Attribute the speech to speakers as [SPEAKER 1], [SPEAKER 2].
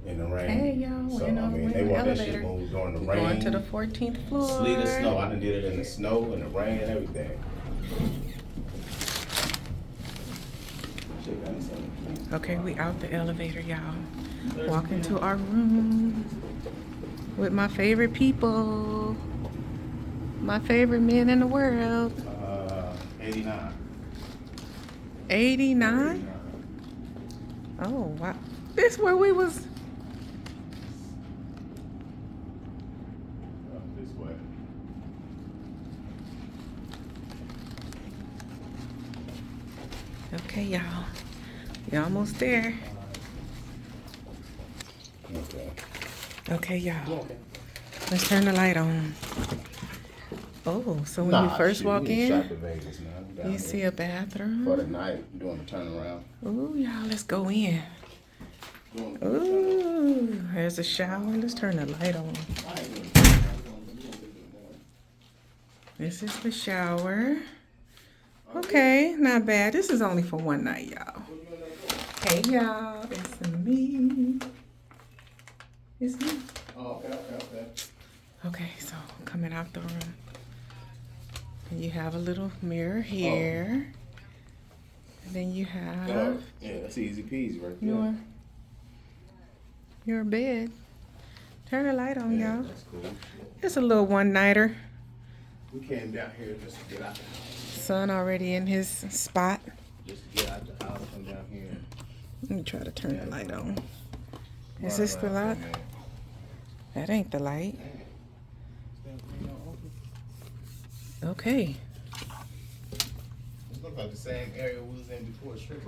[SPEAKER 1] in the rain.
[SPEAKER 2] Hey, y'all.
[SPEAKER 1] So,
[SPEAKER 2] We're
[SPEAKER 1] I mean, they
[SPEAKER 2] in the
[SPEAKER 1] want that shit
[SPEAKER 2] elevator.
[SPEAKER 1] moved during the
[SPEAKER 2] We're
[SPEAKER 1] rain.
[SPEAKER 2] going to the 14th floor.
[SPEAKER 1] Sleet and snow. I done did it in the snow and the rain and everything.
[SPEAKER 2] Okay, we out the elevator, y'all. Walking to our room with my favorite people. My favorite men in the world.
[SPEAKER 1] 89.
[SPEAKER 2] 89? Oh, wow. This where we was.
[SPEAKER 1] This way.
[SPEAKER 2] Okay, y'all. We almost there.
[SPEAKER 1] Okay.
[SPEAKER 2] Okay, y'all. Let's turn the light on. Oh, so when you first walk in,
[SPEAKER 1] Vegas now.
[SPEAKER 2] you see a bathroom.
[SPEAKER 1] For the night, doing the turnaround.
[SPEAKER 2] Ooh, y'all, let's go in. Ooh, there's a shower. Let's turn the light on. This is the shower. Okay, not bad. This is only for one night, y'all. Hey, y'all, it's me. It's me.
[SPEAKER 1] Oh, okay.
[SPEAKER 2] Okay, so coming out the room. And you have a little mirror here. And then you have
[SPEAKER 1] Yeah, that's easy peasy right there.
[SPEAKER 2] your bed. Turn the light on, y'all.
[SPEAKER 1] That's cool.
[SPEAKER 2] It's a little one-nighter.
[SPEAKER 1] We came down here just to get out the house.
[SPEAKER 2] Son already in his spot.
[SPEAKER 1] Just to get out the house, come down here.
[SPEAKER 2] Let me try to turn the light on. Is this the light? That ain't the light. Okay.
[SPEAKER 1] It looks like the same area we was in before strip.